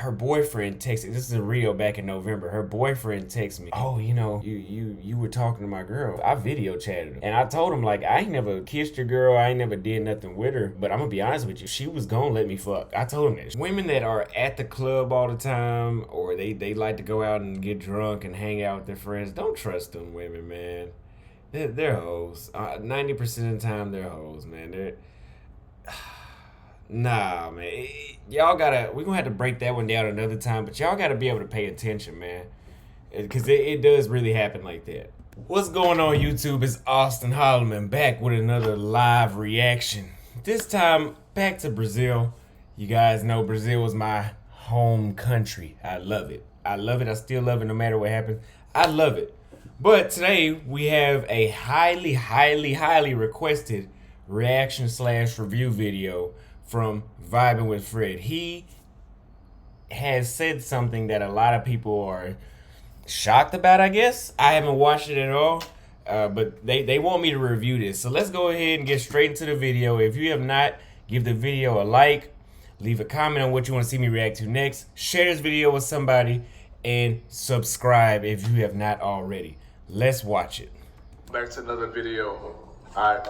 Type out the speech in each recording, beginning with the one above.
her boyfriend texted. This is in Rio back in November. Her boyfriend texted me. Oh, you were talking to my girl. I video chatted her, and I told him like I ain't never kissed your girl. I ain't never did nothing with her. But I'm gonna be honest with you. She was gonna let me fuck. I told him that. Women that are at the club all the time, or they like to go out and get drunk and hang out with their friends. Don't trust them women, man. They're hoes. 90% of the time, they're hoes, man. They're Nah, man. Y'all gotta. We're gonna have to break that one down another time, but y'all gotta be able to pay attention, man. Because it does really happen like that. What's going on, YouTube? It's Auston Holleman back with another live reaction. This time, back to Brazil. You guys know Brazil is my home country. I love it. I love it. I still love it no matter what happens. I love it. But today, we have a highly, highly, highly requested reaction/review video from Vibing with Fred. He has said something that a lot of people are shocked about, I guess. I haven't watched it at all, but they want me to review this. So let's go ahead and get straight into the video. If you have not, give the video a like, leave a comment on what you want to see me react to next, share this video with somebody, and subscribe if you have not already. Let's watch it. Back to another video. Alright.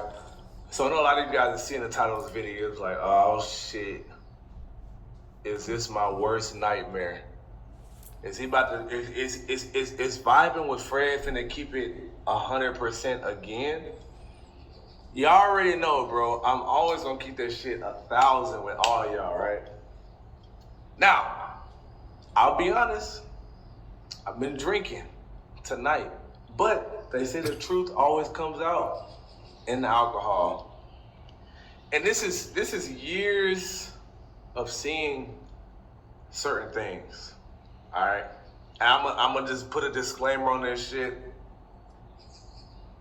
So I know a lot of you guys are seeing the title of this video. It's like, oh shit. Is this my worst nightmare? Is he about to is Vibing with Fred finna keep it 100% again? You already know, bro. I'm always gonna keep that shit 1,000 with all y'all, right? Now, I'll be honest. I've been drinking tonight, but they say the truth always comes out in the alcohol. And this is years of seeing certain things. All right, I'm gonna just put a disclaimer on this shit.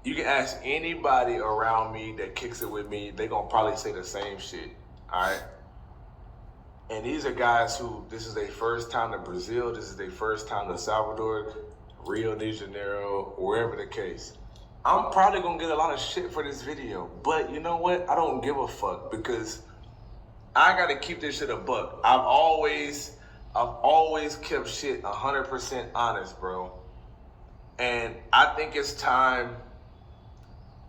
You can ask anybody around me that kicks it with me, they gonna probably say the same shit. All right, and these are guys who this is their first time to Brazil, this is their first time to Salvador, Rio de Janeiro, wherever the case. I'm probably gonna get a lot of shit for this video, but you know what? I don't give a fuck because I gotta keep this shit a buck. I've always kept shit 100% honest, bro. And I think it's time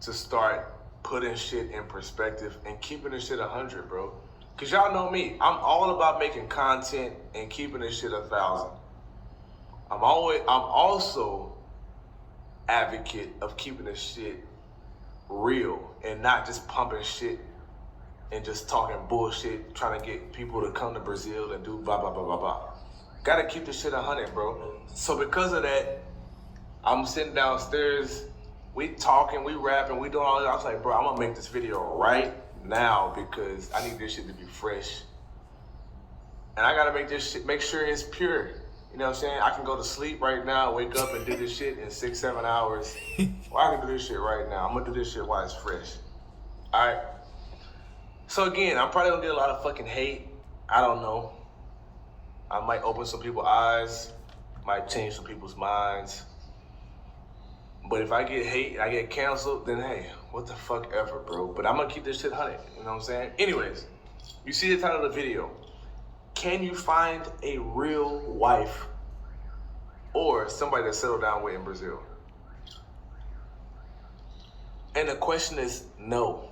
to start putting shit in perspective and keeping this shit 100, bro. Cause y'all know me, I'm all about making content and keeping this shit 1,000. I'm also advocate of keeping this shit real and not just pumping shit and just talking bullshit, trying to get people to come to Brazil and do blah, blah, blah, blah, blah. Gotta keep this shit 100, bro. So because of that, I'm sitting downstairs, we talking, we rapping, we doing all that. I was like, bro, I'm gonna make this video right now because I need this shit to be fresh. And I gotta make this shit, make sure it's pure. You know what I'm saying? I can go to sleep right now, wake up and do this shit in 6-7 hours. Or I can do this shit right now. I'm gonna do this shit while it's fresh. All right? So again, I'm probably gonna get a lot of fucking hate. I don't know. I might open some people's eyes, might change some people's minds. But if I get hate and I get canceled, then hey, what the fuck ever, bro. But I'm gonna keep this shit 100, you know what I'm saying? Anyways, you see the title of the video. Can you find a real wife or somebody to settle down with in Brazil? And the question is no.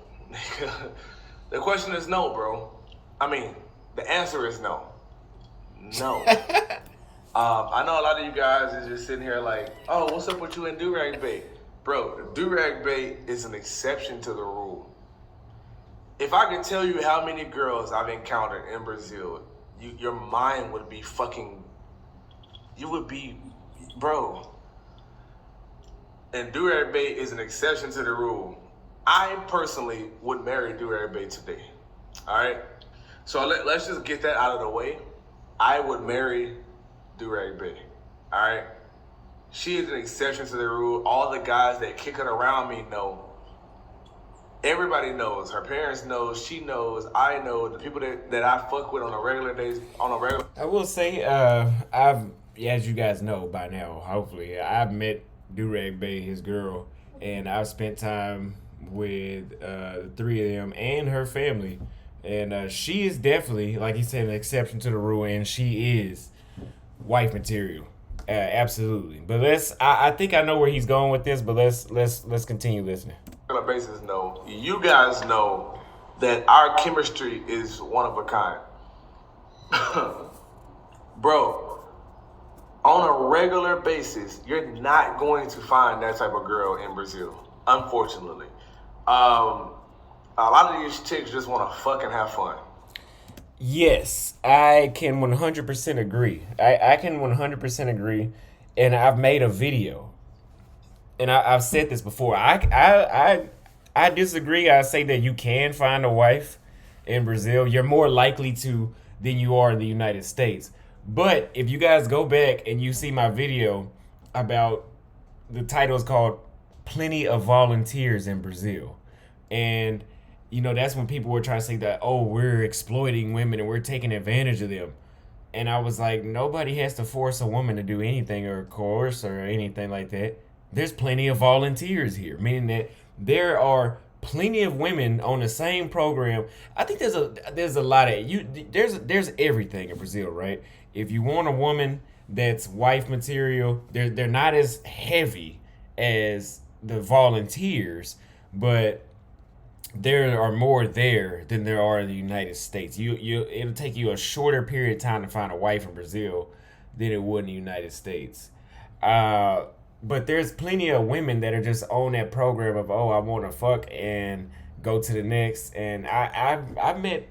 The question is no, bro. I mean, the answer is no. No. I know a lot of you guys is just sitting here like, oh, what's up with you and Durag Bay? Bro, Durag Bay is an exception to the rule. If I could tell you how many girls I've encountered in Brazil, your mind would be fucking, you would be, bro. And Durag Bay is an exception to the rule. I personally would marry Durag Bay today. All right? So let's just get that out of the way. I would marry Durag Bay. All right? She is an exception to the rule. All the guys that kick it around me know. Everybody knows. Her parents know. She knows. I know. The people that I fuck with on a regular basis. I will say, I've, as you guys know by now, hopefully, I've met Durag Bay, his girl, and I've spent time with the three of them and her family And she is definitely, like he said, an exception to the rule, and she is wife material. Absolutely. But I think I know where he's going with this, but let's continue listening. On a basis, no. You guys know that our chemistry is one of a kind. Bro, on a regular basis, you're not going to find that type of girl in Brazil, unfortunately. A lot of these chicks just want to fucking have fun. Yes, I can 100% agree. I can 100% agree, and I've made a video, and I've said this before. I disagree. I say that you can find a wife in Brazil. You're more likely to than you are in the United States. But if you guys go back and you see my video about, the title is called "Plenty of Volunteers in Brazil," and that's when people were trying to say that, oh, we're exploiting women and we're taking advantage of them. And I was like, nobody has to force a woman to do anything or coerce or anything like that. There's plenty of volunteers here, meaning that there are plenty of women on the same program. I think there's a lot of there's everything in Brazil, right? If you want a woman that's wife material, they're not as heavy as the volunteers, but there are more there than there are in the United States. It'll take you a shorter period of time to find a wife in Brazil than it would in the United States. But there's plenty of women that are just on that program of, oh, I want to fuck and go to the next. And I've met,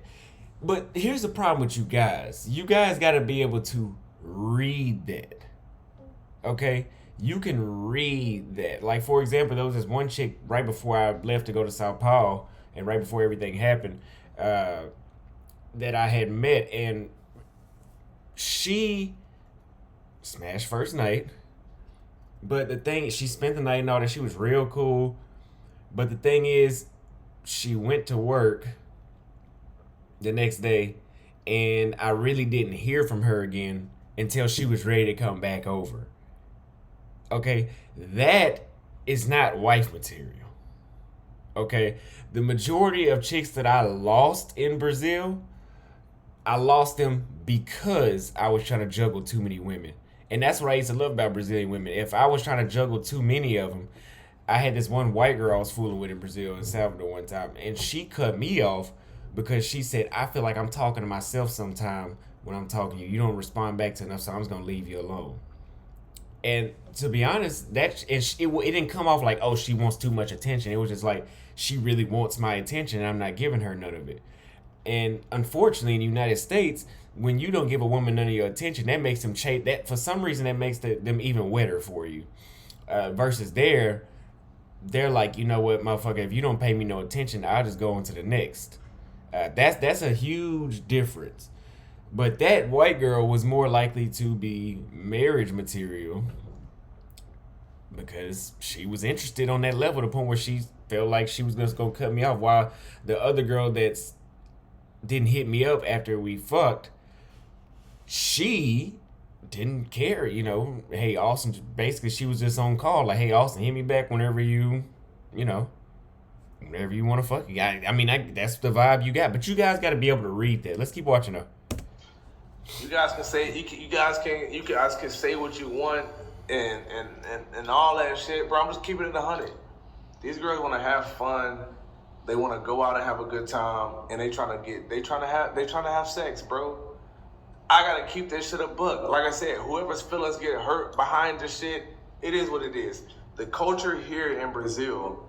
but here's the problem with you guys. You guys got to be able to read that. Okay? You can read that. Like, for example, there was this one chick right before I left to go to Sao Paulo and right before everything happened, that I had met, and she smashed first night. But the thing is, she spent the night and all that. She was real cool. But the thing is, she went to work the next day, and I really didn't hear from her again until she was ready to come back over. Okay, that is not wife material. Okay, the majority of chicks that I lost in Brazil, I lost them because I was trying to juggle too many women. And that's what I used to love about Brazilian women. If I was trying to juggle too many of them, I had this one white girl I was fooling with in Brazil, in Salvador one time, and she cut me off because she said, I feel like I'm talking to myself sometime when I'm talking to you. You don't respond back to enough, so I'm just going to leave you alone. And to be honest, it didn't come off like, oh, she wants too much attention. It was just like, she really wants my attention and I'm not giving her none of it. And unfortunately, in the United States, when you don't give a woman none of your attention, that makes them chase that. For some reason, that makes them even wetter for you. Versus they're like, you know what, motherfucker, if you don't pay me no attention, I'll just go on to the next. That's a huge difference. But that white girl was more likely to be marriage material because she was interested on that level to the point where she felt like she was just going to cut me off, while the other girl that's didn't hit me up after we fucked, she didn't care, Hey, Auston, basically she was just on call, like, hey, Auston, hit me back whenever whenever you want to fuck. That's the vibe you got. But you guys got to be able to read that. Let's keep watching though. You guys can say you guys can say what you want and all that shit, bro. I'm just keeping it 100. These girls want to have fun. They want to go out and have a good time, and they trying to have sex, bro. I gotta keep that shit a book. Like I said, whoever's feelings get hurt behind this shit, it is what it is. The culture here in Brazil,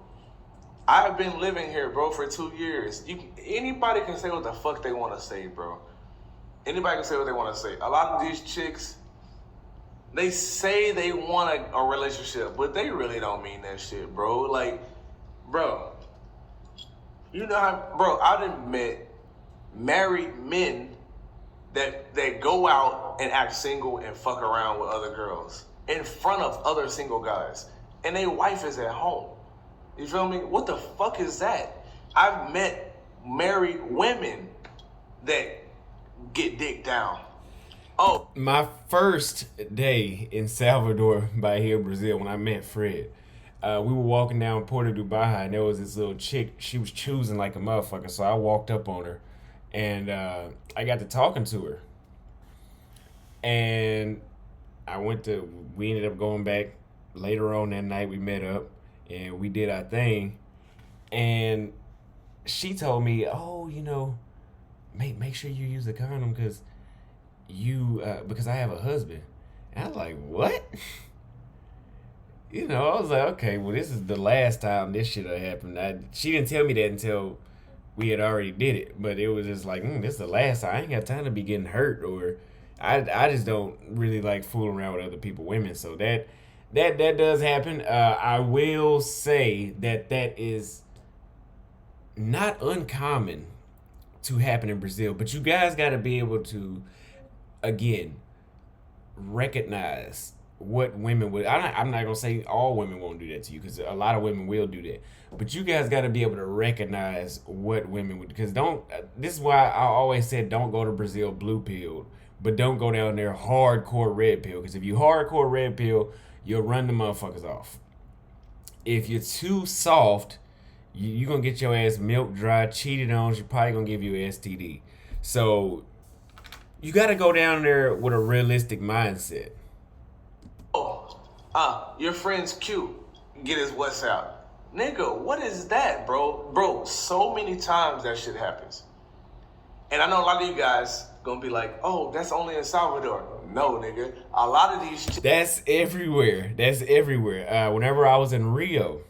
I've been living here, bro, for 2 years. Anybody can say what the fuck they want to say, bro. Anybody can say what they want to say. A lot of these chicks, they say they want a relationship, but they really don't mean that shit, bro. Like, bro, I done met married men that go out and act single and fuck around with other girls in front of other single guys, and their wife is at home. You feel me? What the fuck is that? I've met married women that get dick down. Oh, my first day in Salvador by here, Brazil, when I met Fred, we were walking down Porta do Baja, and there was this little chick. She was choosing like a motherfucker, so I walked up on her, And I got to talking to her, and we ended up going back later on that night. We met up and we did our thing, and she told me, "Oh, make sure you use a condom because I have a husband." And I was like, "What?" I was like, "Okay, well, this is the last time this shit happened." She didn't tell me that until we had already did it, but it was just like, this is the last time. I ain't got time to be getting hurt, or I just don't really like fooling around with other people, women. So that does happen. I will say that is not uncommon to happen in Brazil, but you guys got to be able to, again, recognize what women would. I'm not gonna say all women won't do that to you, because a lot of women will do that. But you guys got to be able to recognize what women would. Because don't. This is why I always said don't go to Brazil blue pilled, but don't go down there hardcore red pill. Because if you hardcore red pill, you'll run the motherfuckers off. If you're too soft, you're gonna get your ass milk dry, cheated on. You're probably gonna give you an STD. So you got to go down there with a realistic mindset. Your friend's cute. Get his WhatsApp. Nigga, what is that, bro? Bro, so many times that shit happens. And I know a lot of you guys gonna be like, oh, that's only in Salvador. No, nigga. A lot of these... That's everywhere. That's everywhere. Whenever I was in Rio,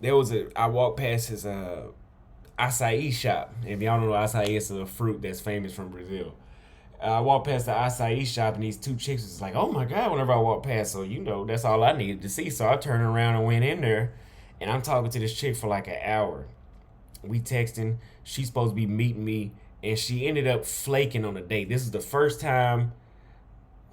I walked past his acai shop. If y'all don't know, acai is a fruit that's famous from Brazil. I walked past the acai shop, and these two chicks was like, oh my God, whenever I walked past. So, that's all I needed to see. So I turned around and went in there, and I'm talking to this chick for like an hour. We texting. She's supposed to be meeting me, and she ended up flaking on a date. This is the first time.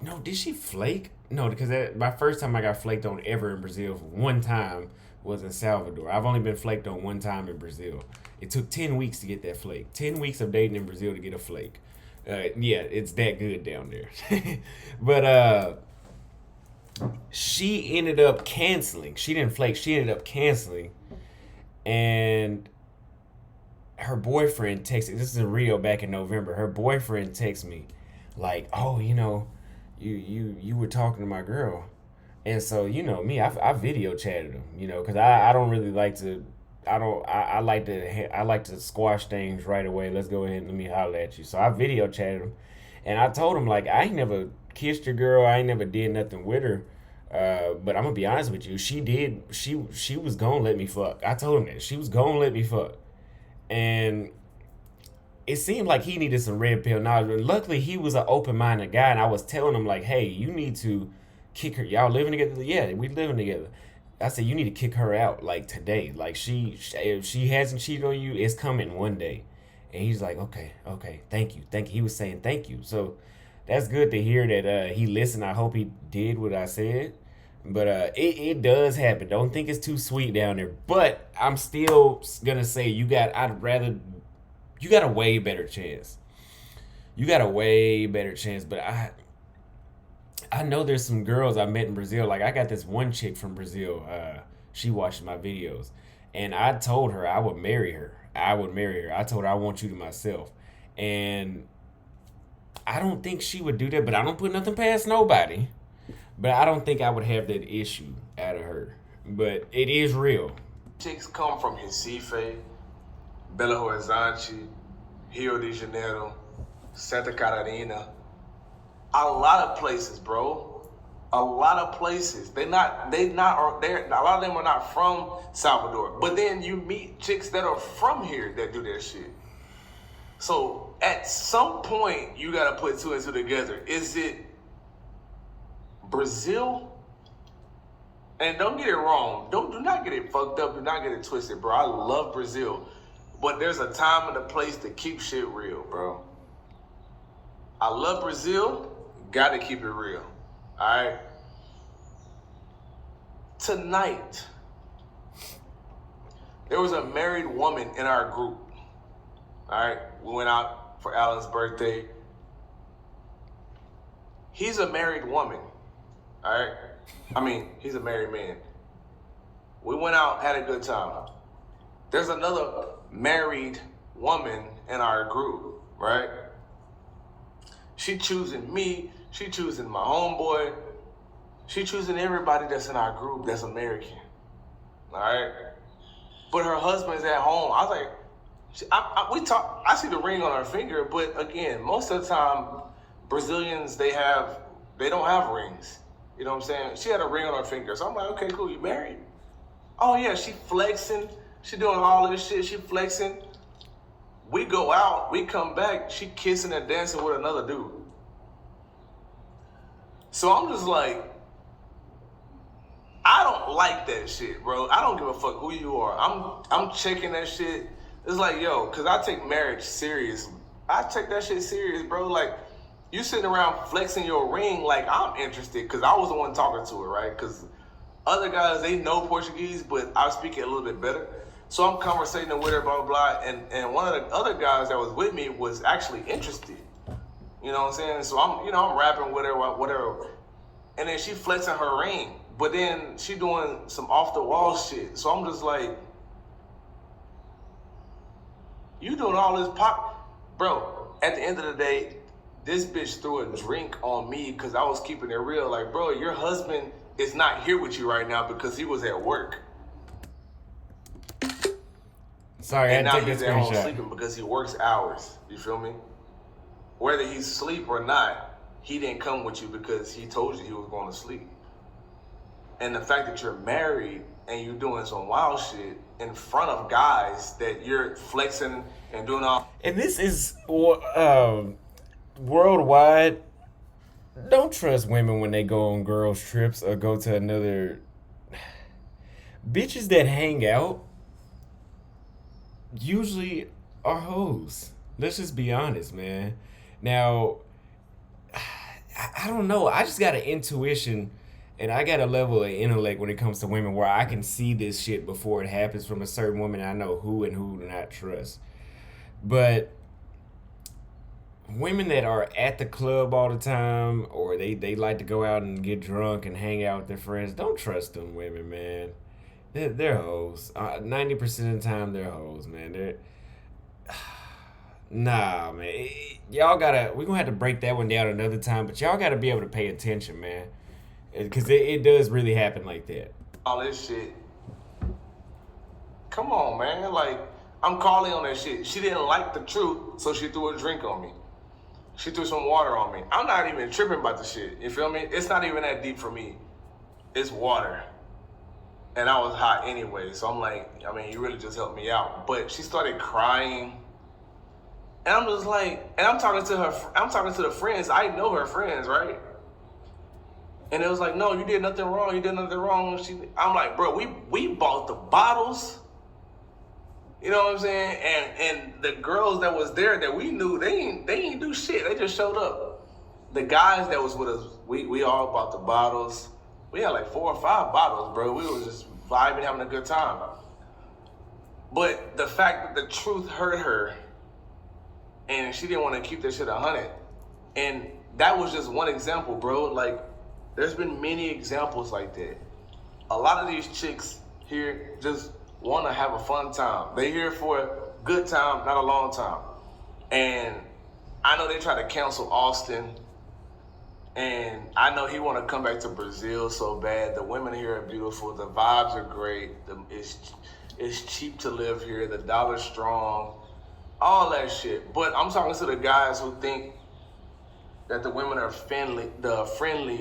No, did she flake? No, because my first time I got flaked on ever in Brazil, one time, was in Salvador. I've only been flaked on one time in Brazil. It took 10 weeks to get that flake. 10 weeks of dating in Brazil to get a flake. Yeah, it's that good down there. But she ended up canceling. She didn't flake. She ended up canceling. And her boyfriend texted. This is in Rio back in November. Her boyfriend texted me like, oh, you were talking to my girl. And so, me, I video chatted him, because I don't really like to... I like to squash things right away. Let's go ahead and let me holler at you. So I video chatted him, and I told him, like, I ain't never kissed your girl. I ain't never did nothing with her. But I'm gonna be honest with you. She was gonna let me fuck. I told him that she was gonna let me fuck, and it seemed like he needed some red pill knowledge. Luckily, he was an open-minded guy, and I was telling him like, hey, you need to kick her. Y'all living together? Yeah, we living together. I said, you need to kick her out, like, today. Like, if she hasn't cheated on you, it's coming one day. And he's like, okay, thank you. He was saying thank you. So that's good to hear that he listened. I hope he did what I said. But it does happen. Don't think it's too sweet down there. But I'm still going to say you got a way better chance. You got a way better chance. But I know there's some girls I met in Brazil. Like, I got this one chick from Brazil. She watched my videos. And I told her I would marry her. I told her I want you to myself. And I don't think she would do that. But I don't put nothing past nobody. But I don't think I would have that issue out of her. But it is real. Chicks come from Recife, Belo Horizonte, Rio de Janeiro, Santa Catarina. A lot of places, bro. A lot of places. A lot of them are not from Salvador. But then you meet chicks that are from here that do that shit. So at some point, you gotta put two and two together. Is it Brazil? And don't get it wrong. Do not get it fucked up. Do not get it twisted, bro. I love Brazil. But there's a time and a place to keep shit real, bro. I love Brazil. Gotta keep it real. Alright? Tonight, there was a married woman in our group. Alright? We went out for Alan's birthday. He's a married woman. Alright? He's a married man. We went out, had a good time. There's another married woman in our group. right? She choosing me. She choosing my homeboy. She choosing everybody that's in our group that's American, all right? But her husband's at home. I was like, we talk. I see the ring on her finger, but again, most of the time, Brazilians they don't have rings. You know what I'm saying? She had a ring on her finger, so I'm like, okay, cool. You married? Oh yeah, she flexing. She doing all of this shit. She flexing. We go out. We come back. She kissing and dancing with another dude. So I'm just like, I don't like that shit, bro. I don't give a fuck who you are. I'm checking that shit. It's like, yo, cause I take marriage serious. I take that shit serious, bro. Like, you sitting around flexing your ring like I'm interested, cause I was the one talking to her, right? Cause other guys, they know Portuguese, but I speak it a little bit better. So I'm conversating with her, blah, blah, blah. And one of the other guys that was with me was actually interested. You know what I'm saying? So I'm rapping with her, whatever. And then she flexing her ring. But then she doing some off the wall shit. So I'm just like, you doing all this pop? Bro, at the end of the day, this bitch threw a drink on me because I was keeping it real. Like, bro, your husband is not here with you right now because he was at work. Sorry, and I now had to he's take at that home screenshot. sleeping because he works hours. You feel me? Whether he's asleep or not, he didn't come with you because he told you he was going to sleep. And the fact that you're married and you're doing some wild shit in front of guys that you're flexing and doing all. And this is worldwide. Don't trust women when they go on girls' trips or go to another. Bitches that hang out usually are hoes. Let's just be honest, man. Now, I don't know. I just got an intuition and I got a level of intellect when it comes to women where I can see this shit before it happens from a certain woman. I know who and who to not trust. But women that are at the club all the time or they like to go out and get drunk and hang out with their friends, don't trust them women, man. They're hoes. 90% of the time, they're hoes, man. Nah, man. Y'all gotta. We're gonna have to break that one down another time, but y'all gotta be able to pay attention, man. Because it does really happen like that. All this shit. Come on, man. Like, I'm calling on that shit. She didn't like the truth, so she threw a drink on me. She threw some water on me. I'm not even tripping about the shit. You feel me? It's not even that deep for me. It's water. And I was hot anyway, so I'm like, I mean, you really just helped me out. But she started crying. And I'm just like, and I'm talking to the friends. I know her friends, right? And it was like, no, you did nothing wrong. You did nothing wrong. I'm like, bro, we bought the bottles. You know what I'm saying? And the girls that was there that we knew, they ain't do shit. They just showed up. The guys that was with us, we all bought the bottles. We had like 4 or 5 bottles, bro. We was just vibing, having a good time. But the fact that the truth hurt her and she didn't want to keep that shit 100. And that was just one example, bro. Like, there's been many examples like that. A lot of these chicks here just want to have a fun time. They here for a good time, not a long time. And I know they try to cancel Auston. And I know he want to come back to Brazil so bad. The women here are beautiful. The vibes are great. It's cheap to live here. The dollar's strong. All that shit. But I'm talking to the guys who think that the women are friendly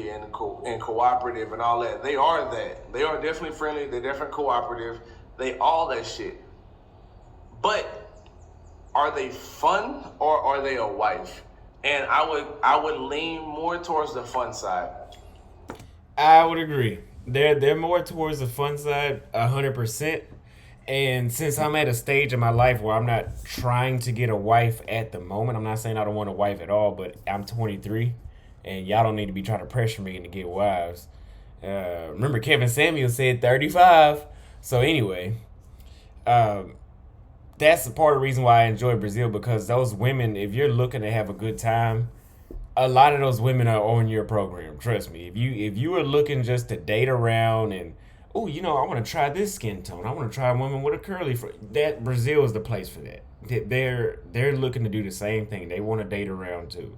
and cooperative and all that. They are that. They are definitely friendly. They're definitely cooperative. They all that shit. But are they fun or are they a wife? And I would lean more towards the fun side. I would agree. They're more towards the fun side, 100%. And since I'm at a stage in my life where I'm not trying to get a wife at the moment, I'm not saying I don't want a wife at all, but I'm 23, and y'all don't need to be trying to pressure me to get wives. Remember Kevin Samuel said 35. So anyway, that's the part of the reason why I enjoy Brazil, because those women, if you're looking to have a good time, a lot of those women are on your program. Trust me. If you are looking just to date around and oh, I want to try this skin tone. I want to try a woman with a curly fro. That Brazil is the place for that. They're looking to do the same thing. They want to date around too.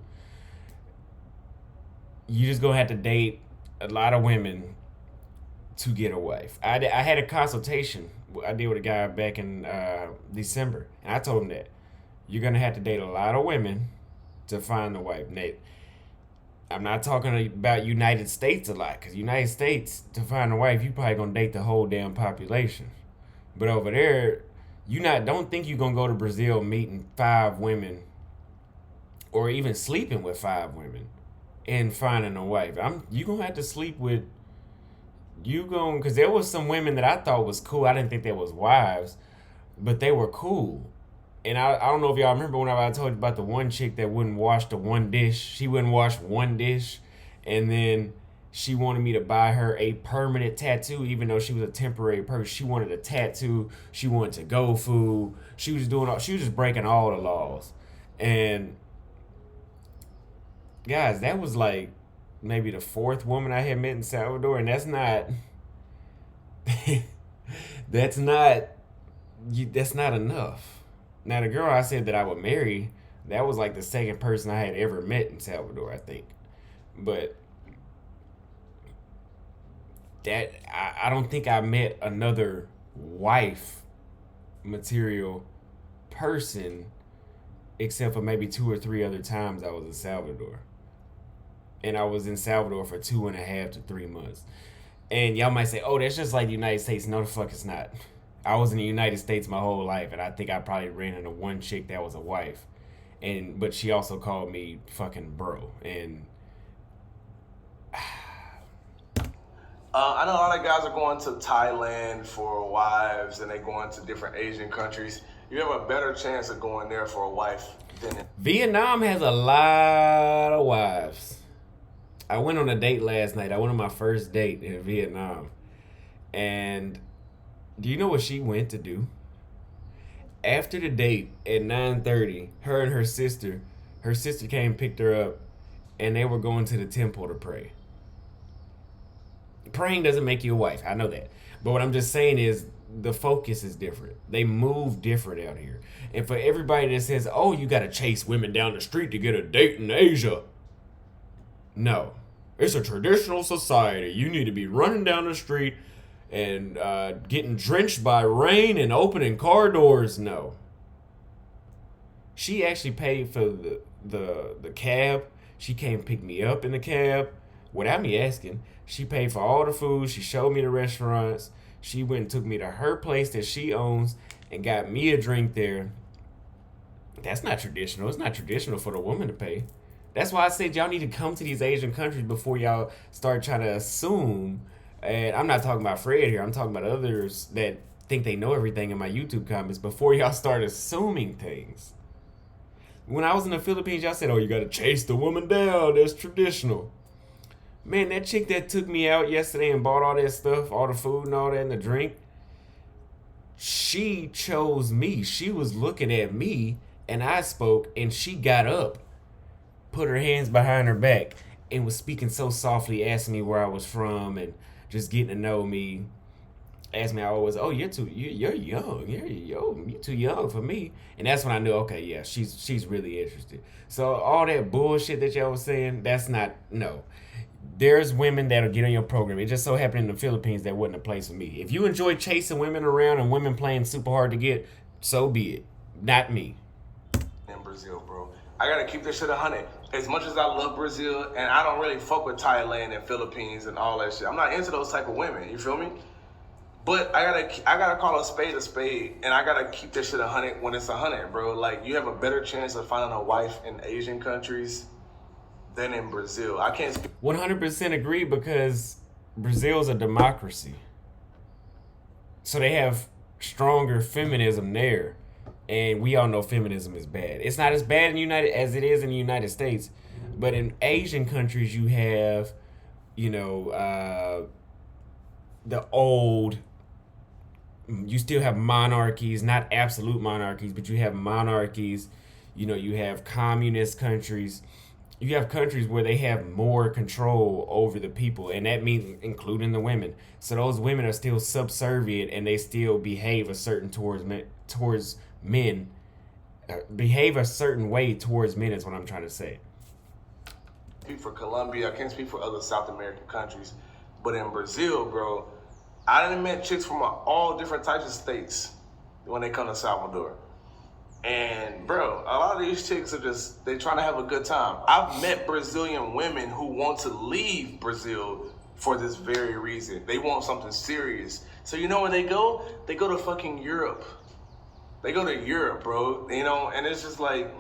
You just gonna have to date a lot of women to get a wife. I had a consultation I did with a guy back in December, and I told him that you're gonna have to date a lot of women to find a wife. Nate, I'm not talking about United States a lot, because United States, to find a wife, you probably gonna date the whole damn population. But over there, don't think you're gonna go to Brazil meeting 5 women or even sleeping with 5 women and finding a wife. You gonna have to sleep with because there was some women that I thought was cool. I didn't think they was wives, but they were cool. And I don't know if y'all remember whenever I told you about the one chick that wouldn't wash the one dish. She wouldn't wash one dish, and then she wanted me to buy her a permanent tattoo, even though she was a temporary person. She wanted a tattoo. She wanted to go food. She was just breaking all the laws. And guys, that was like maybe the 4th woman I had met in Salvador, and that's not that's not enough. Now, the girl I said that I would marry, that was like the 2nd person I had ever met in Salvador, I think. But I don't think I met another wife material person except for maybe 2 or 3 other times I was in Salvador. And I was in Salvador for 2.5 to 3 months. And y'all might say, oh, that's just like the United States. No, the fuck it's not. I was in the United States my whole life, and I think I probably ran into one chick that was a wife. But she also called me fucking bro. And I know a lot of guys are going to Thailand for wives, and they going to different Asian countries. You have a better chance of going there for a wife than Vietnam has a lot of wives. I went on a date last night. I went on my first date in Vietnam. And do you know what she went to do? After the date at 9:30, her and her sister came and picked her up, and they were going to the temple to pray. Praying doesn't make you a wife. I know that. But what I'm just saying is the focus is different. They move different out here. And for everybody that says, oh, you got to chase women down the street to get a date in Asia. No. It's a traditional society. You need to be running down the street and getting drenched by rain and opening car doors. No. She actually paid for the cab. She came pick me up in the cab without me asking. She paid for all the food. She showed me the restaurants. She went and took me to her place that she owns and got me a drink there. That's not traditional. It's not traditional for the woman to pay. That's why I said y'all need to come to these Asian countries before y'all start trying to assume. And I'm not talking about Fred here. I'm talking about others that think they know everything in my YouTube comments. Before y'all start assuming things. When I was in the Philippines, y'all said, oh, you got to chase the woman down. That's traditional. Man, that chick that took me out yesterday and bought all that stuff, all the food and all that and the drink, she chose me. She was looking at me and I spoke, and she got up, put her hands behind her back, and was speaking so softly, asking me where I was from and just getting to know me. Asked me, I always, oh, you're young. You're too young for me. And that's when I knew, okay, yeah, she's really interested. So all that bullshit that y'all was saying, that's not, no. There's women that'll get on your program. It just so happened in the Philippines that wasn't a place for me. If you enjoy chasing women around and women playing super hard to get, so be it. Not me. in Brazil, bro. I gotta keep this shit 100. As much as I love Brazil, and I don't really fuck with Thailand and Philippines and all that shit. I'm not into those type of women. You feel me? But I gotta call a spade, and I gotta keep this shit 100 when it's 100, bro. Like, you have a better chance of finding a wife in Asian countries than in Brazil. I can't speak. 100% agree, because Brazil is a democracy. So they have stronger feminism there. And we all know feminism is bad. It's not as bad as it is in the United States. But in Asian countries, you have, the old, you still have monarchies, not absolute monarchies, but you have monarchies. You have communist countries. you have countries where they have more control over the people, and that means including the women. So those women are still subservient, and they still behave a certain towards men. Behave a certain way towards men is what I'm trying to say. Speak for Colombia. I can't speak for other South American countries, but in Brazil, bro, I done met chicks from all different types of states when they come to Salvador. And bro, a lot of these chicks are just, they trying to have a good time. I've met Brazilian women who want to leave Brazil for this very reason. They want something serious. So you know where they go? They go to fucking Europe. They go to Europe, bro. You know, and it's just like,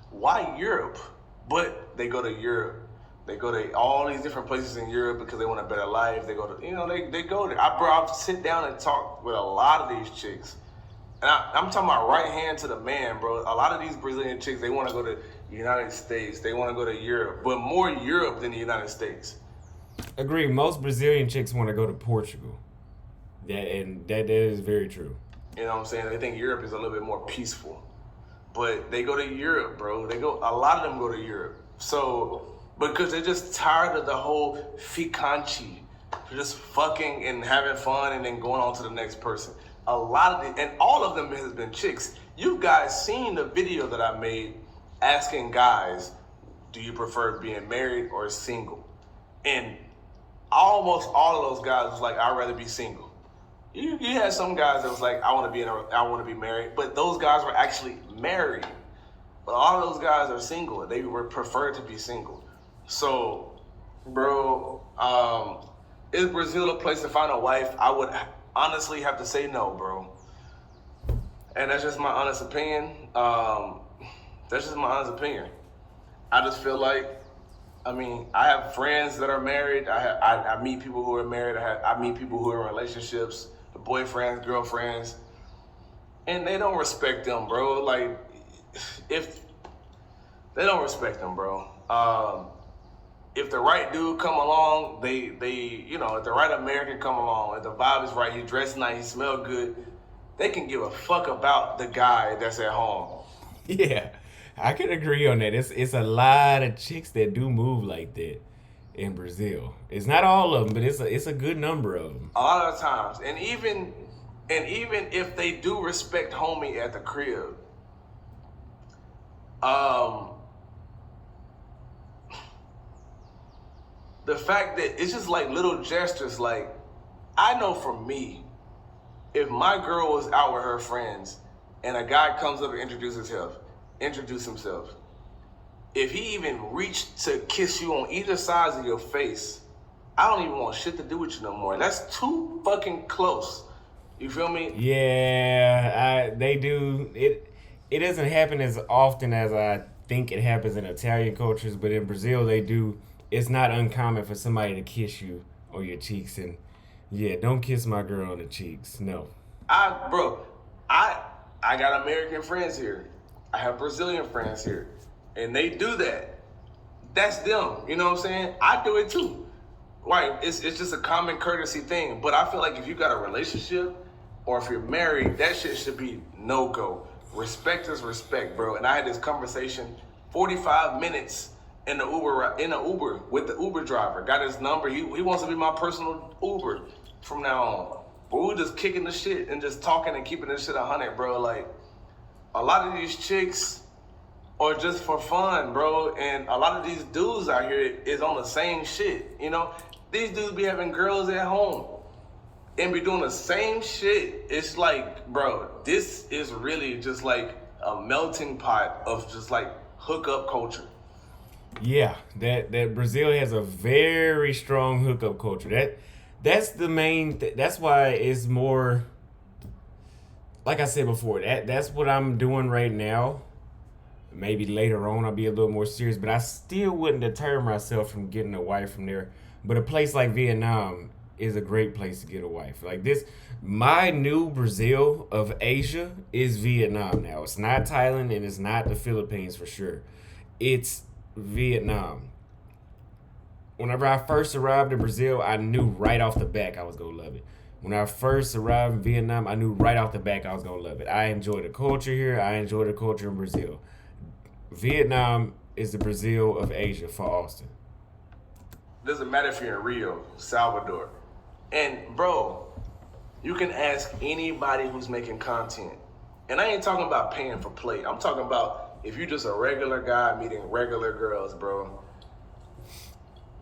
why Europe? But they go to Europe. They go to all these different places in Europe because they want a better life. They go to, you know, they go there. I'll sit down and talk with a lot of these chicks. And I'm talking about right hand to the man, bro. A lot of these Brazilian chicks, they want to go to the United States. They want to go to Europe, but more Europe than the United States. Agree. Most Brazilian chicks want to go to Portugal. That is very true. You know what I'm saying? They think Europe is a little bit more peaceful. But they go to Europe, bro. A lot of them go to Europe. So, because they're just tired of the whole ficante. They're just fucking and having fun and then going on to the next person. A lot of and all of them has been chicks. You guys seen the video that I made asking guys, do you prefer being married or single? And almost all of those guys was like, I'd rather be single. You had some guys that was like, I want to be married, but those guys were actually married. But all of those guys are single. They were preferred to be single. So, bro, is Brazil a place to find a wife? I would honestly have to say no, bro. And that's just my honest opinion. That's just my honest opinion. I just feel like, I mean, I have friends that are married. I meet people who are married. I meet people who are in relationships, boyfriends, girlfriends, and they don't respect them, bro. Like, if they don't respect them, bro. If the right dude come along, they you know, if the right American come along, if the vibe is right, he dressed nice, he smell good, they can give a fuck about the guy that's at home. Yeah, I can agree on that. It's a lot of chicks that do move like that in Brazil. It's not all of them, but it's a good number of them. A lot of times, and even if they do respect homie at the crib, the fact that it's just like little gestures. Like, I know for me, if my girl was out with her friends and a guy comes up and introduce himself, if he even reached to kiss you on either side of your face, I don't even want shit to do with you no more. That's too fucking close. You feel me? Yeah, they do. It doesn't happen as often as I think it happens in Italian cultures, but in Brazil they do. It's not uncommon for somebody to kiss you on your cheeks, and yeah, don't kiss my girl on the cheeks. No. I got American friends here. I have Brazilian friends here, and they do that. That's them. You know what I'm saying? I do it too. Right? It's just a common courtesy thing. But I feel like if you got a relationship or if you're married, that shit should be no go. Respect is respect, bro. And I had this conversation 45 minutes in the Uber with the Uber driver. Got his number. He wants to be my personal Uber from now on. But we were just kicking the shit and just talking and keeping this shit 100, bro. Like, a lot of these chicks are just for fun, bro. And a lot of these dudes out here is on the same shit, you know? These dudes be having girls at home and be doing the same shit. It's like, bro, this is really just like a melting pot of just like hookup culture. Yeah, that Brazil has a very strong hookup culture. That's the main. That's why it's more. Like I said before, that's what I'm doing right now. Maybe later on I'll be a little more serious, but I still wouldn't deter myself from getting a wife from there. But a place like Vietnam is a great place to get a wife. Like this, my new Brazil of Asia is Vietnam now. It's not Thailand and it's not the Philippines for sure. It's Vietnam. Whenever I first arrived in Brazil, I knew right off the back I was gonna love it. When I first arrived in Vietnam, I knew right off the back I was gonna love it. I enjoy the culture here. I enjoy the culture in Brazil. Vietnam is the Brazil of Asia for Auston. Doesn't matter if you're in Rio, Salvador. And bro, you can ask anybody who's making content. And I ain't talking about paying for play. I'm talking about if you're just a regular guy meeting regular girls, bro.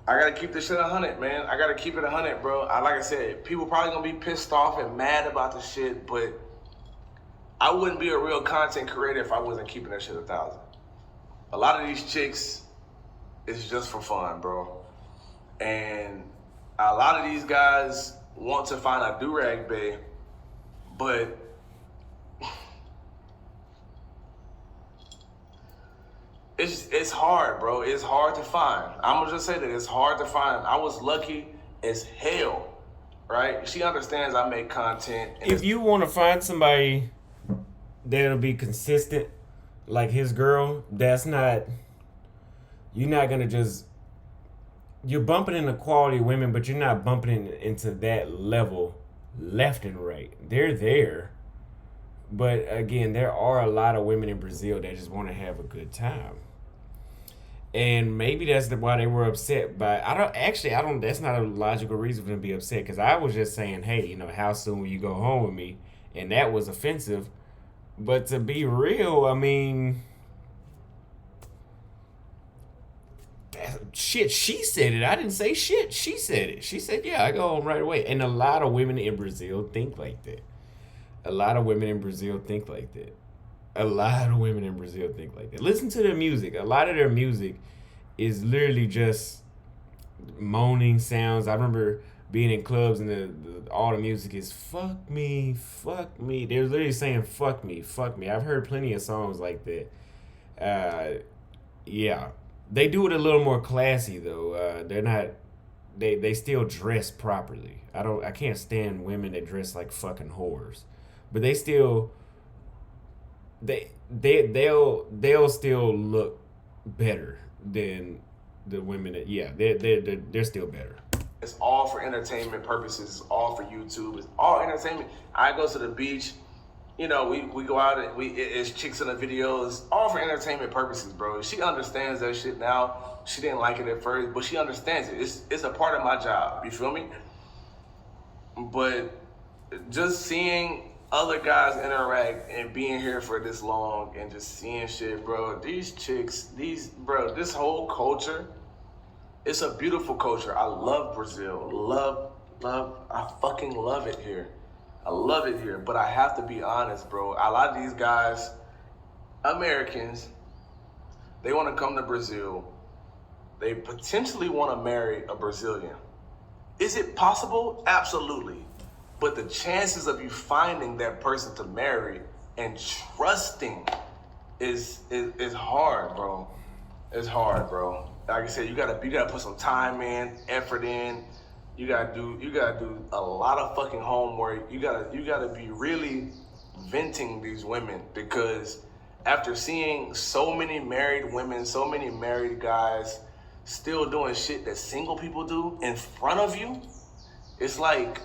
I gotta keep this shit 100, man. I gotta keep it 100, bro. Like I said, people probably gonna be pissed off and mad about the shit, but I wouldn't be a real content creator if I wasn't keeping that shit 1,000. A lot of these chicks is just for fun, bro. And a lot of these guys want to find a do-rag bae, but it's hard, bro. It's hard to find. I'm gonna just say that it's hard to find. I was lucky as hell, right? She understands I make content. And if you want to find somebody that'll be consistent, like his girl, you're not gonna just, you're bumping into quality women, but you're not bumping into that level left and right. They're there. But again, there are a lot of women in Brazil that just want to have a good time. And maybe that's why they were upset. But that's not a logical reason for them to be upset. Because I was just saying, hey, how soon will you go home with me? And that was offensive. But to be real, I mean, shit, she said it. I didn't say shit. She said it. She said, yeah, I go home right away. And a lot of women in Brazil think like that. Listen to their music. A lot of their music is literally just moaning sounds. I remember being in clubs and all the music is fuck me, fuck me. They're literally saying fuck me, fuck me. I've heard plenty of songs like that. Yeah. They do it a little more classy though. They're not. They still dress properly. I can't stand women that dress like fucking whores, but they still. They'll still look better than the women that they're still better. It's all for entertainment purposes. It's all for YouTube. It's all entertainment. I go to the beach. We go out and it's chicks in the videos. All for entertainment purposes, bro. She understands that shit now. She didn't like it at first, but she understands it. It's a part of my job. You feel me? But just seeing other guys interact and being here for this long and just seeing shit, bro. These chicks, this whole culture, it's a beautiful culture. I love Brazil. I fucking love it here. I love it here, but I have to be honest, bro. A lot of these guys, Americans, they want to come to Brazil. They potentially want to marry a Brazilian. Is it possible? Absolutely. But the chances of you finding that person to marry and trusting is hard, bro. It's hard, bro. Like I said, you gotta put some time in, effort in. You gotta do a lot of fucking homework. You gotta be really venting these women, because after seeing so many married women, so many married guys still doing shit that single people do in front of you, it's like,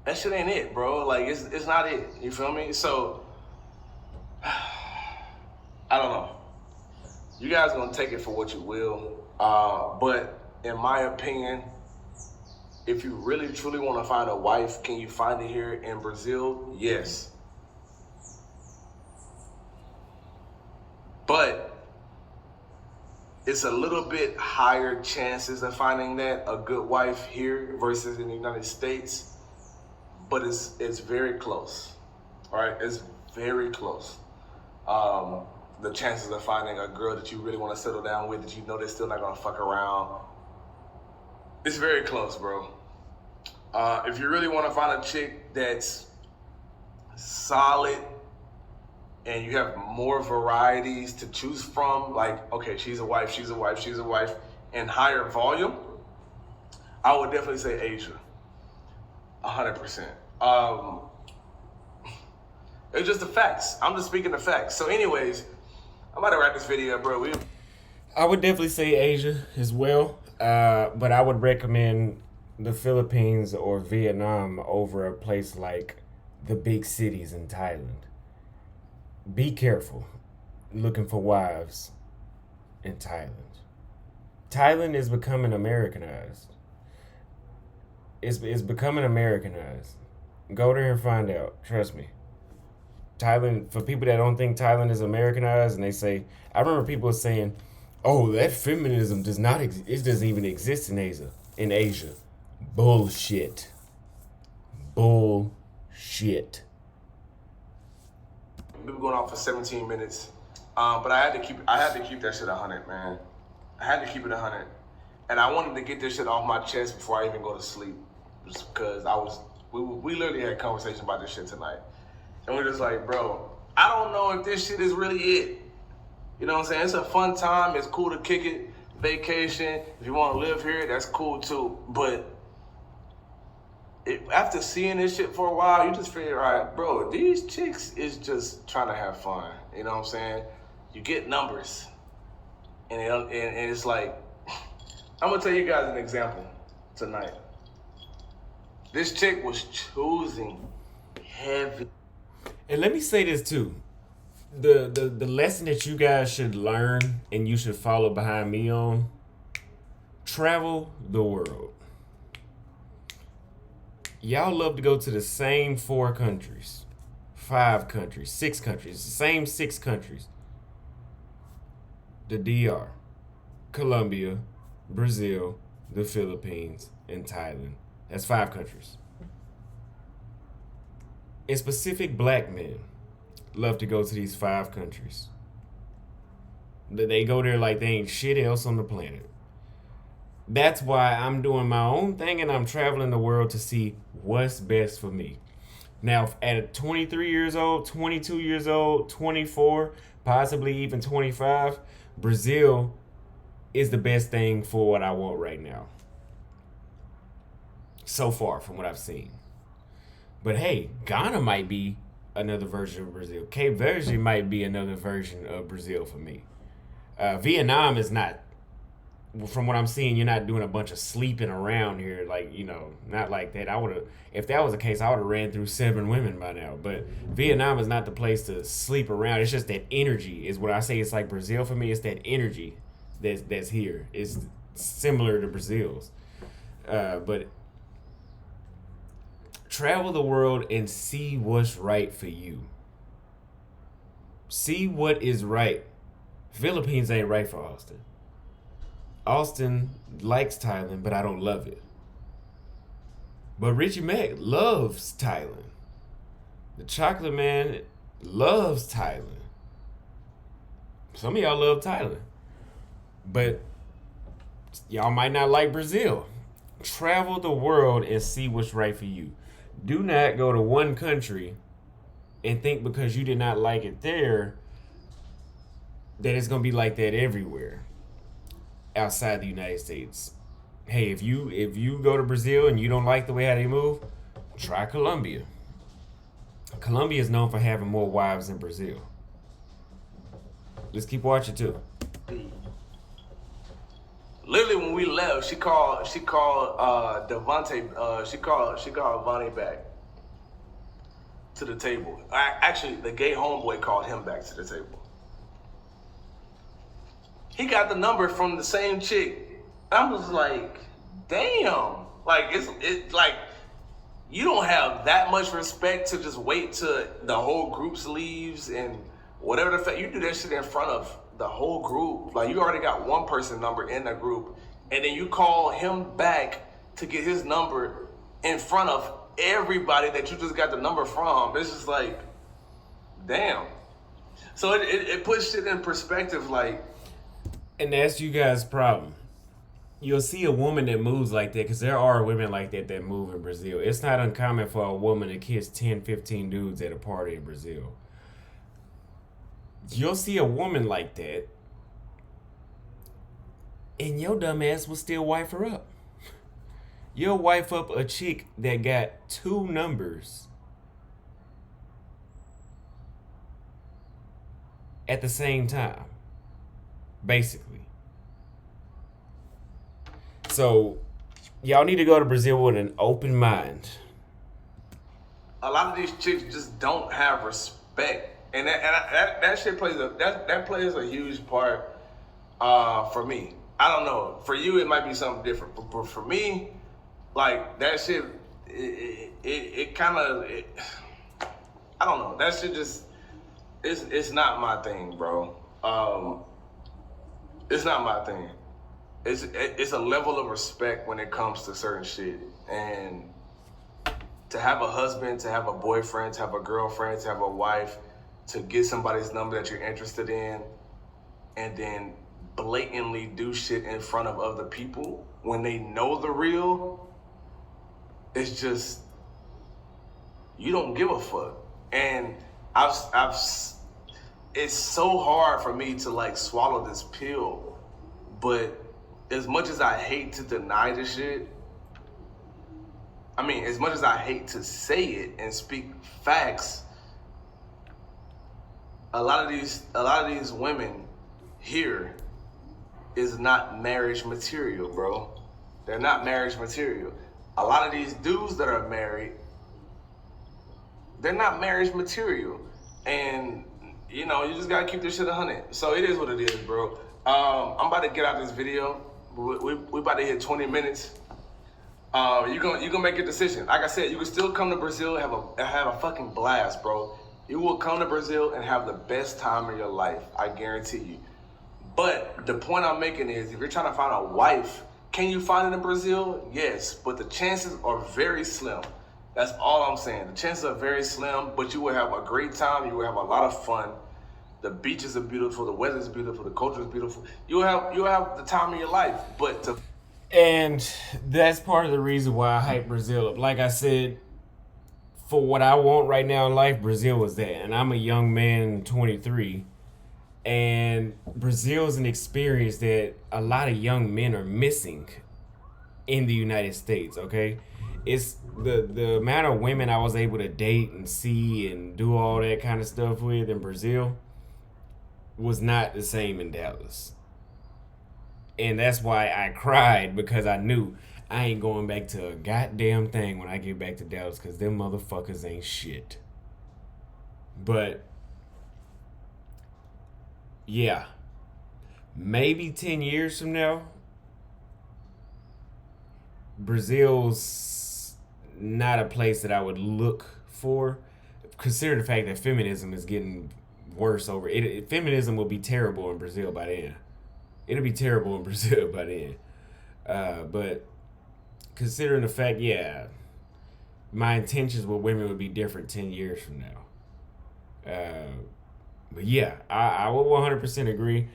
that shit ain't it, bro. Like, it's not it. You feel me? So, I don't know. You guys gonna take it for what you will. But in my opinion, if you really truly want to find a wife, can you find it here in Brazil? Yes. But it's a little bit higher chances of finding that a good wife here versus in the United States. But it's very close. All right, it's very close. The chances of finding a girl that you really want to settle down with, that you know they're still not gonna fuck around, it's very close, bro. If you really want to find a chick that's solid and you have more varieties to choose from, like, okay, she's a wife, and higher volume, I would definitely say Asia. 100%. It's just the facts. I'm just speaking the facts. So anyways, I'm about to wrap this video up, bro. I would definitely say Asia as well, but I would recommend the Philippines or Vietnam over a place like the big cities in Thailand. Be careful looking for wives in Thailand. Thailand is becoming Americanized. It's becoming Americanized. Go there and find out. Trust me. Thailand, for people that don't think Thailand is Americanized, and they say, I remember people saying, "Oh, that feminism does not it doesn't even exist in Asia." In Asia, bullshit, bullshit. We've been going on for 17 minutes, but I had to keep that shit 100, man. I had to keep it 100, and I wanted to get this shit off my chest before I even go to sleep, just because we literally had a conversation about this shit tonight, and we're just like, bro, I don't know if this shit is really it. You know what I'm saying? It's a fun time. It's cool to kick it, vacation. If you want to live here, that's cool too. But after seeing this shit for a while, you just figure, all right, bro, these chicks is just trying to have fun. You know what I'm saying? You get numbers. And it's like, I'm going to tell you guys an example tonight. This chick was choosing heavy. And let me say this too. The lesson that you guys should learn and you should follow behind me on: travel the world. Y'all love to go to the same 4 countries, 5 countries, 6 countries, the same 6 countries. The DR, Colombia, Brazil, the Philippines, and Thailand. That's 5 countries. And specific black men love to go to these 5 countries. They go there like they ain't shit else on the planet. That's why I'm doing my own thing and I'm traveling the world to see what's best for me. Now, at 23 years old, 22 years old, 24, possibly even 25, Brazil is the best thing for what I want right now. So far, from what I've seen. But hey, Ghana might be another version of Brazil. Cape Verde might be another version of Brazil for me. Vietnam is not, from what I'm seeing, you're not doing a bunch of sleeping around here, like, you know, not like that. If that was the case, I would have ran through 7 women by now. But Vietnam is not the place to sleep around. It's just that energy is what I say. It's like Brazil for me. It's that energy that's here. It's similar to Brazil's. But travel the world and see what's right for you. See what is right. Philippines ain't right for Auston. Auston likes Thailand, but I don't love it. But Richie Mack loves Thailand. The Chocolate Man loves Thailand. Some of y'all love Thailand. But y'all might not like Brazil. Travel the world and see what's right for you. Do not go to one country and think because you did not like it there that it's going to be like that everywhere outside the United States. Hey, if you go to Brazil and you don't like the way how they move, try Colombia. Colombia is known for having more wives than Brazil. Let's keep watching too. Literally, when we left, she called Devontae. She called Vonnie back to the table. Actually, the gay homeboy called him back to the table. He got the number from the same chick. I was like, damn. Like it's like you don't have that much respect to just wait till the whole group's leaves and whatever the fact you do that shit in front of the whole group. Like you already got one person number in the group, and then you call him back to get his number in front of everybody that you just got the number from. It's just like, damn. So it puts shit in perspective, like. And that's you guys' problem. You'll see a woman that moves like that, because there are women like that move in Brazil. It's not uncommon for a woman to kiss 10, 15 dudes at a party in Brazil. You'll see a woman like that, and your dumb ass will still wife her up. You'll wife up a chick that got 2 numbers at the same time, basically. So, y'all need to go to Brazil with an open mind. A lot of these chicks just don't have respect And that shit plays that plays a huge part for me. I don't know. For you, it might be something different, but for me, like that shit, it kind of, I don't know. That shit just, it's not my thing, bro. It's not my thing. It's a level of respect when it comes to certain shit, and to have a husband, to have a boyfriend, to have a girlfriend, to have a wife, to get somebody's number that you're interested in, and then blatantly do shit in front of other people when they know the real, it's just, you don't give a fuck. And it's so hard for me to like swallow this pill, but as much as I hate to deny this shit, I mean, as much as I hate to say it and speak facts, a lot of these women here is not marriage material, bro. They're not marriage material. A lot of these dudes that are married, they're not marriage material. And you know, you just gotta keep this shit 100. So it is what it is, bro. I'm about to get out this video. We about to hit 20 minutes. You gonna make a decision. Like I said, you can still come to Brazil and have a fucking blast, bro. You will come to Brazil and have the best time of your life. I guarantee you. But the point I'm making is, if you're trying to find a wife, can you find it in Brazil? Yes, but the chances are very slim. That's all I'm saying. The chances are very slim, but you will have a great time. You will have a lot of fun. The beaches are beautiful. The weather is beautiful. The culture is beautiful. You'll have the time of your life. And that's part of the reason why I hype Brazil up. Like I said, for what I want right now in life, Brazil was that. And I'm a young man, 23. And Brazil is an experience that a lot of young men are missing in the United States, okay? It's the amount of women I was able to date and see and do all that kind of stuff with in Brazil was not the same in Dallas. And that's why I cried, because I knew I ain't going back to a goddamn thing when I get back to Dallas, because them motherfuckers ain't shit. But yeah, maybe 10 years from now, Brazil's not a place that I would look for, considering the fact that feminism is getting worse over it. Feminism will be terrible in Brazil by then. It'll be terrible in Brazil by then. But considering the fact, yeah, my intentions with women would be different 10 years from now. But yeah, I would 100% agree.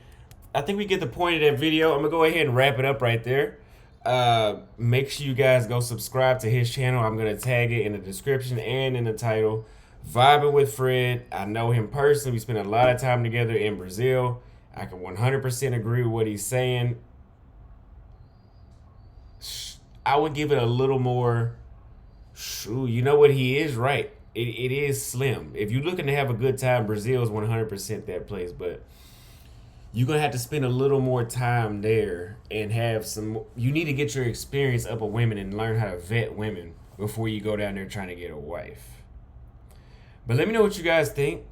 I think we get the point of that video. I'm going to go ahead and wrap it up right there. Make sure you guys go subscribe to his channel. I'm going to tag it in the description and in the title. Vibing with Fred. I know him personally. We spent a lot of time together in Brazil. I can 100% agree with what he's saying. I would give it a little more. You know what? He is right. It is slim. If you're looking to have a good time, Brazil is 100% that place. But you're going to have to spend a little more time there and have some. You need to get your experience up with women and learn how to vet women before you go down there trying to get a wife. But let me know what you guys think.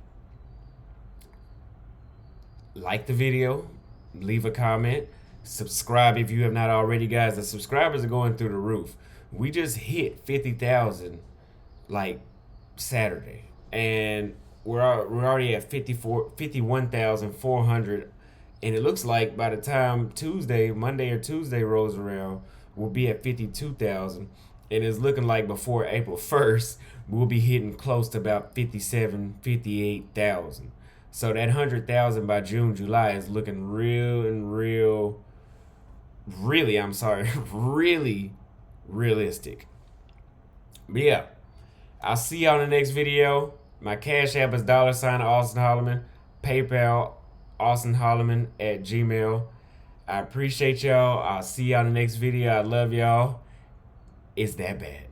Like the video, leave a comment, subscribe if you have not already, guys. The subscribers are going through the roof. We just hit 50,000 like Saturday, and we're already at 51,400, and it looks like by the time Monday or Tuesday rolls around, we'll be at 52,000, and it's looking like before April 1st, we'll be hitting close to about 58,000. So that 100,000 by June, July is looking really realistic. But yeah, I'll see y'all in the next video. My Cash App is $, Auston Holleman. PayPal, austonholleman@gmail. I appreciate y'all. I'll see y'all in the next video. I love y'all. It's that bad.